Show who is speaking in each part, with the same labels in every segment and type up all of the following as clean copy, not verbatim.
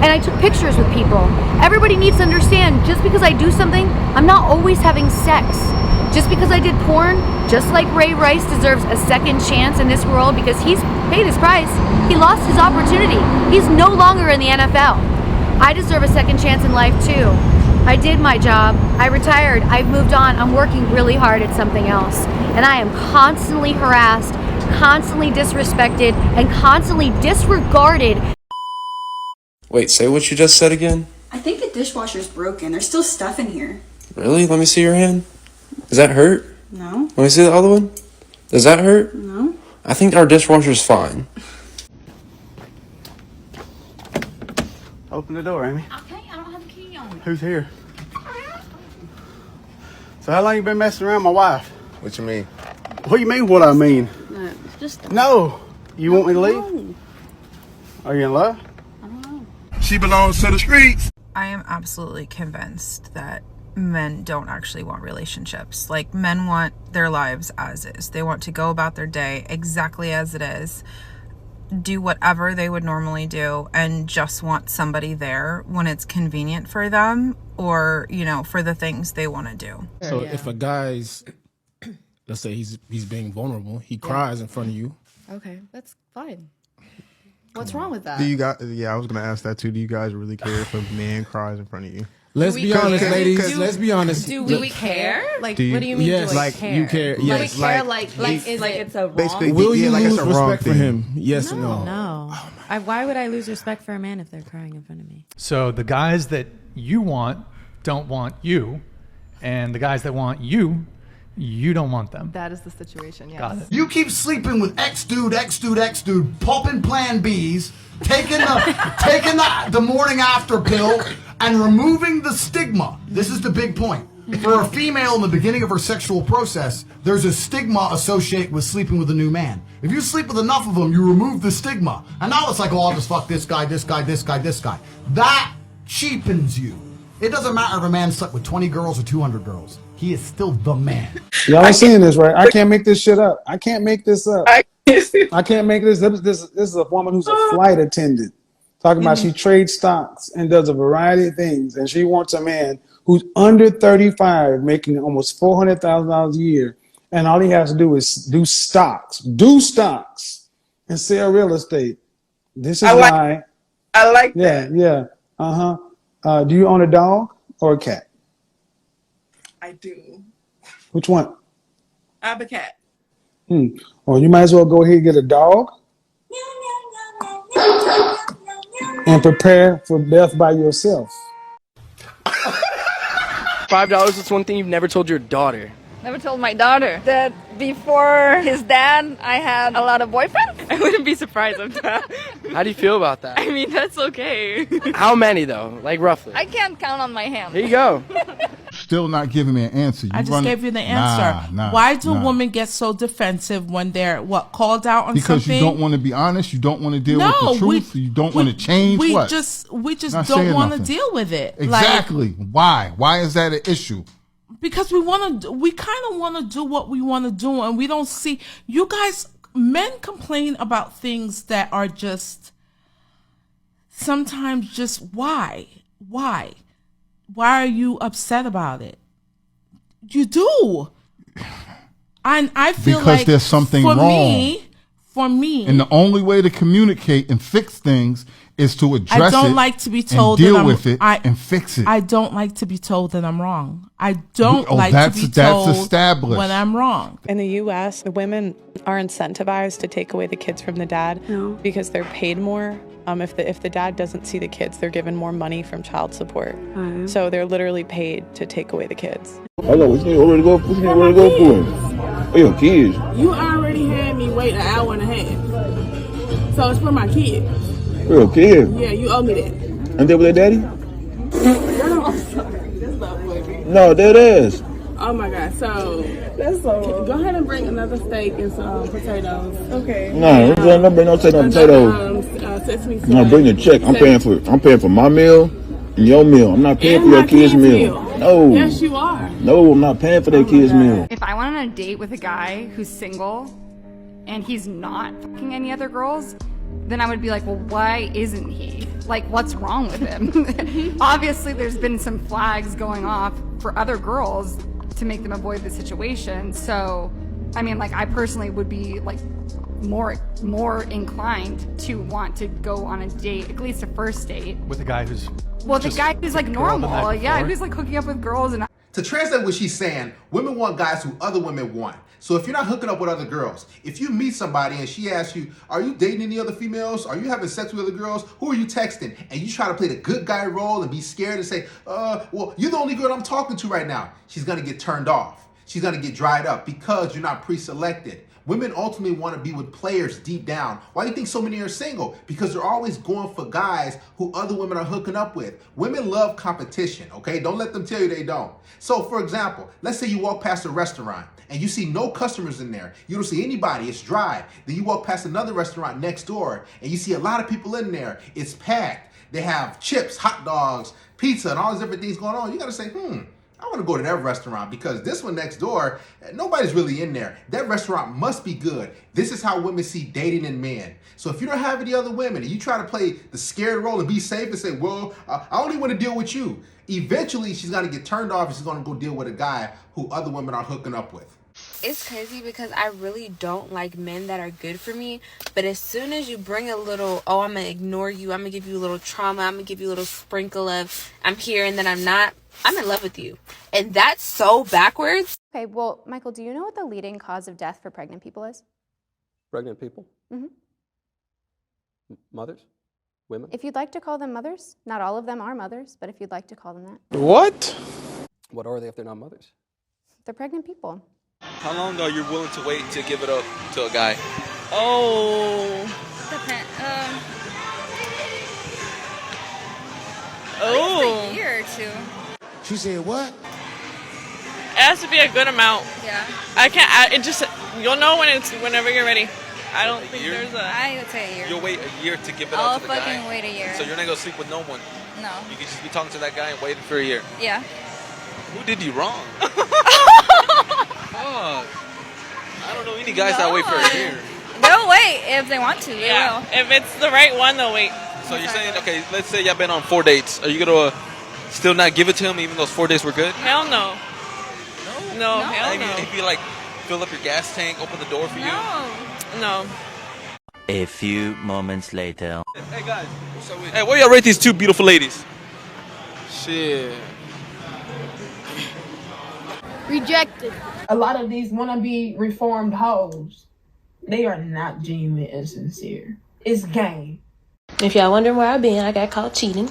Speaker 1: and I took pictures with people. Everybody needs to understand, just because I do something, I'm not always having sex. Just because I did porn, just like Ray Rice deserves a second chance in this world because he's paid his price. He lost his opportunity. He's no longer in the NFL. I deserve a second chance in life too. I did my job. I retired. I've moved on. I'm working really hard at something else. And I am constantly harassed, constantly disrespected, and constantly disregarded.
Speaker 2: Wait, say what you just said again?
Speaker 3: I think the dishwasher's broken. There's still stuff in here.
Speaker 2: Really? Let me see your hand. Does that hurt?
Speaker 3: No.
Speaker 2: Let me see the other one. Does that hurt?
Speaker 3: No.
Speaker 2: I think our dishwasher's fine.
Speaker 4: Open the door, Amy.
Speaker 1: Okay, I don't have a key on me.
Speaker 4: Who's here? So how long you been messing around my wife?
Speaker 5: What you mean?
Speaker 4: What do you mean what I mean?
Speaker 1: Just
Speaker 4: No. You want me to leave?
Speaker 1: no.
Speaker 4: Are you in love?
Speaker 1: I don't know.
Speaker 5: She belongs to the streets.
Speaker 6: I am absolutely convinced that men don't actually want relationships. Like, men want their lives as is. They want to go about their day exactly as it is, do whatever they would normally do, and just want somebody there when it's convenient for them, or, you know, for the things they want to do.
Speaker 7: So if a guy's, let's say he's being vulnerable, he cries in front of you.
Speaker 8: Okay, that's fine. What's wrong with that?
Speaker 5: Do you guys? Yeah, I was gonna ask that too. Do you guys really care if a man cries in front of you?
Speaker 7: Let's be honest, ladies. Let's be honest.
Speaker 8: Do we care? Like,
Speaker 5: Do you-
Speaker 8: what do you mean?
Speaker 7: Yes,
Speaker 8: do I
Speaker 7: like
Speaker 8: care?
Speaker 7: you care.
Speaker 8: Do
Speaker 7: Yes,
Speaker 8: we care?
Speaker 5: like
Speaker 8: Is
Speaker 9: like
Speaker 8: it?
Speaker 9: it's a wrong.
Speaker 5: Basically,
Speaker 7: Will
Speaker 5: yeah,
Speaker 7: you
Speaker 5: like
Speaker 7: lose
Speaker 5: it's a wrong
Speaker 7: respect for
Speaker 5: thing.
Speaker 7: him? Yes or no?
Speaker 9: No. Why would I lose respect for a man if they're crying in front of me?
Speaker 10: So the guys that you want don't want you, and the guys that want you, you don't want them.
Speaker 8: That is the situation. Yes.
Speaker 10: Got it.
Speaker 11: You keep sleeping with X dude, popping Plan Bs, taking the morning after pill, and removing the stigma. This is the big point. For a female in the beginning of her sexual process, there's a stigma associated with sleeping with a new man. If you sleep with enough of them, you remove the stigma. And now it's like, oh, I'll just fuck this guy, this guy, this guy, this guy. That cheapens you. It doesn't matter if a man slept with 20 girls or 200 girls. He is still the man.
Speaker 4: Y'all are seeing this, right? I can't make this shit up. I can't make this up. I can't make this up. This is a woman who's a flight attendant. Talking about she trades stocks and does a variety of things. And she wants a man who's under 35, making almost $400,000 a year. And all he has to do is do stocks, and sell real estate. This is why.
Speaker 9: I like that.
Speaker 4: Yeah. Do you own a dog or a cat?
Speaker 9: I do.
Speaker 4: Which one?
Speaker 9: I have a cat.
Speaker 4: Well, you might as well go ahead and get a dog and prepare for death by yourself.
Speaker 12: $5 is one thing you've never told your daughter.
Speaker 13: Never told my daughter that before his dad, I had a lot of boyfriends. I wouldn't be surprised if that.
Speaker 12: How do you feel about that?
Speaker 13: I mean, that's okay.
Speaker 12: How many though? Like roughly?
Speaker 13: I can't count on my hand.
Speaker 12: Here you go.
Speaker 5: Still not giving me an answer.
Speaker 14: I just gave you the answer. Why do women get so defensive when they're called out on
Speaker 5: because
Speaker 14: something?
Speaker 5: You don't want to be honest. You don't want to deal with the truth. You don't want to change.
Speaker 14: We
Speaker 5: what?
Speaker 14: just don't want to deal with it.
Speaker 5: Exactly. Why? Why is that an issue?
Speaker 14: Because we kind of want to do what we want to do, and we don't see you guys. Men complain about things that are just sometimes just why are you upset about it? You do, and I feel
Speaker 5: because
Speaker 14: like
Speaker 5: there's something wrong.
Speaker 14: For me,
Speaker 5: and the only way to communicate and fix things is to address it.
Speaker 14: I don't like to be told
Speaker 5: and deal
Speaker 14: that I'm,
Speaker 5: with it and fix it.
Speaker 14: I don't like to be told that I'm wrong. I don't like to be
Speaker 5: that's
Speaker 14: told
Speaker 5: established.
Speaker 14: when I'm wrong.
Speaker 15: In the U.S., the women are incentivized to take away the kids from the dad because they're paid more. If the dad doesn't see the kids, they're given more money from child support. So they're literally paid to take away the kids.
Speaker 16: Hello, what you ready to go for? Oh, your kids.
Speaker 17: You already had me wait an hour and a half. So it's for my kids.
Speaker 16: For your kids?
Speaker 17: Yeah, you owe me that.
Speaker 16: And they with their daddy? No, that is.
Speaker 17: Oh my God, so that's so. Go ahead and bring another steak and some potatoes. Okay.
Speaker 16: No, don't bring no steak and potatoes.
Speaker 17: Sesame
Speaker 16: No, bring the check. I'm paying for my meal and your meal. I'm not paying for your kids' meal. No.
Speaker 17: Yes, you are.
Speaker 16: No, I'm not paying for their kids' meal.
Speaker 18: If I went on a date with a guy who's single and he's not fucking any other girls, then I would be like, well, why isn't he? like, what's wrong with him? Obviously, there's been some flags going off for other girls to make them avoid the situation. So, I mean, like, I personally would be, like, more inclined to want to go on a date, at least a first date.
Speaker 10: With a guy who's
Speaker 18: The guy who's, like, normal. Yeah, who's, like, hooking up with girls and...
Speaker 19: To translate what she's saying, women want guys who other women want. So if you're not hooking up with other girls, if you meet somebody and she asks you, are you dating any other females? Are you having sex with other girls? Who are you texting? And you try to play the good guy role and be scared and say, well, you're the only girl I'm talking to right now. She's going to get turned off. She's going to get dried up because you're not pre-selected. Women ultimately want to be with players deep down. Why do you think so many are single? Because they're always going for guys who other women are hooking up with. Women love competition, okay? Don't let them tell you they don't. So, for example, let's say you walk past a restaurant and you see no customers in there. You don't see anybody. It's dry. Then you walk past another restaurant next door and you see a lot of people in there. It's packed. They have chips, hot dogs, pizza, and all these different things going on. You got to say, I want to go to that restaurant because this one next door, nobody's really in there. That restaurant must be good. This is how women see dating in men. So if you don't have any other women and you try to play the scared role and be safe and say, well, I only want to deal with you. Eventually, she's going to get turned off and she's going to go deal with a guy who other women are hooking up with.
Speaker 20: It's crazy because I really don't like men that are good for me. But as soon as you bring a little, oh, I'm going to ignore you. I'm going to give you a little trauma. I'm going to give you a little sprinkle of I'm here and then I'm not. I'm in love with you. And that's so backwards.
Speaker 21: Okay, well, Michael, do you know what the leading cause of death for pregnant people is?
Speaker 22: Pregnant people?
Speaker 21: Mm-hmm.
Speaker 22: Mothers? Women?
Speaker 21: If you'd like to call them mothers, not all of them are mothers, but if you'd like to call them that.
Speaker 22: What? What are they if they're not mothers?
Speaker 21: They're pregnant people.
Speaker 23: How long are you willing to wait to give it up to a guy?
Speaker 13: Oh.
Speaker 24: Oh. A year or two.
Speaker 23: She said what?
Speaker 24: It has to be a good amount.
Speaker 13: Yeah.
Speaker 24: I can't. It just you'll know whenever you're ready. I don't think there's a.
Speaker 13: I would say a year.
Speaker 23: You'll wait a year to give it
Speaker 13: I'll
Speaker 23: up to the guy.
Speaker 13: fucking wait a year.
Speaker 23: So you're not gonna sleep with no one.
Speaker 13: No.
Speaker 23: You can just be talking to that guy and waiting for a year.
Speaker 13: Yeah.
Speaker 23: Who did you wrong? Fuck. I don't know any guys that wait for a year.
Speaker 13: They'll wait if they want to. They will.
Speaker 24: If it's the right one, they'll wait.
Speaker 23: So you're saying, okay, let's say y'all been on 4 dates. Are you gonna still not give it to him even those 4 days were good?
Speaker 24: Hell no. No, hell
Speaker 23: I mean,
Speaker 24: no.
Speaker 23: if you like fill up your gas tank, open the door for you.
Speaker 24: No.
Speaker 25: A few moments later.
Speaker 23: Hey guys, hey, where y'all rate these two beautiful ladies? Shit.
Speaker 17: Rejected.
Speaker 26: A lot of these wannabe reformed hoes, they are not genuine and sincere. It's game.
Speaker 27: If y'all wondering where I've been, I got caught cheating.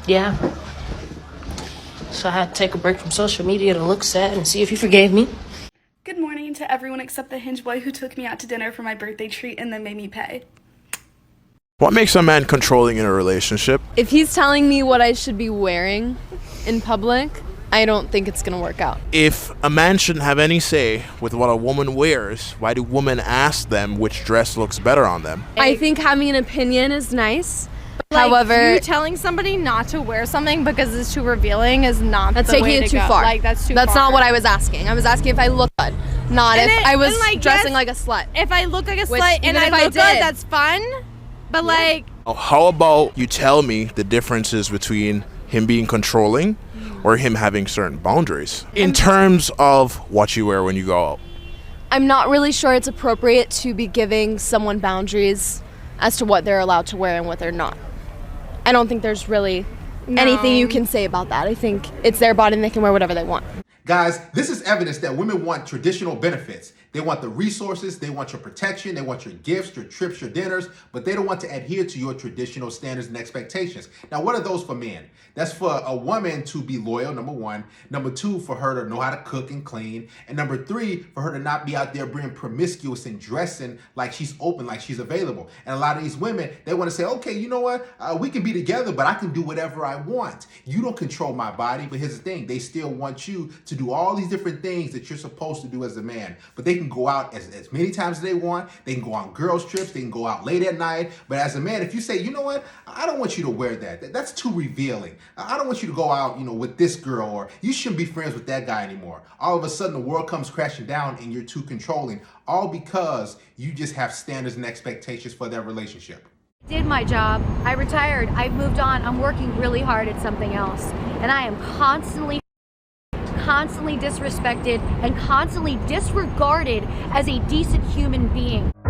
Speaker 27: Yeah. So I had to take a break from social media to look sad and see if you forgave me.
Speaker 28: Good morning to everyone except the hinge boy who took me out to dinner for my birthday treat and then made me pay.
Speaker 29: What makes a man controlling in a relationship?
Speaker 30: If he's telling me what I should be wearing in public, I don't think it's gonna work out.
Speaker 29: If a man shouldn't have any say with what a woman wears, why do women ask them which dress looks better on them?
Speaker 30: I think having an opinion is nice. However, you telling somebody not to wear something because it's too revealing is not the way to go. That's taking it too far. Like, that's too far. That's not what I was asking. I was asking if I look good, not if I was dressing like a slut. If I look like a slut and I look good, that's fun. But like,
Speaker 29: How about you tell me the differences between him being controlling or him having certain boundaries in terms of what you wear when you go out?
Speaker 30: I'm not really sure it's appropriate to be giving someone boundaries as to what they're allowed to wear and what they're not. I don't think there's really anything you can say about that. I think it's their body and they can wear whatever they want.
Speaker 19: Guys, this is evidence that women want traditional benefits. They want the resources, they want your protection, they want your gifts, your trips, your dinners, but they don't want to adhere to your traditional standards and expectations. Now, what are those for men? That's for a woman to be loyal, number one. Number two, for her to know how to cook and clean. And number three, for her to not be out there being promiscuous and dressing like she's open, like she's available. And a lot of these women, they want to say, okay, you know what? We can be together, but I can do whatever I want. You don't control my body, but here's the thing. They still want you to do all these different things that you're supposed to do as a man. But they can go out as many times as they want. They can go on girls' trips. They can go out late at night. But as a man, if you say, you know what? I don't want you to wear that. That's too revealing. I don't want you to go out, with this girl, or you shouldn't be friends with that guy anymore. All of a sudden, the world comes crashing down and you're too controlling, all because you just have standards and expectations for that relationship.
Speaker 1: Did my job. I retired. I've moved on. I'm working really hard at something else. And I am constantly disrespected and constantly disregarded as a decent human being.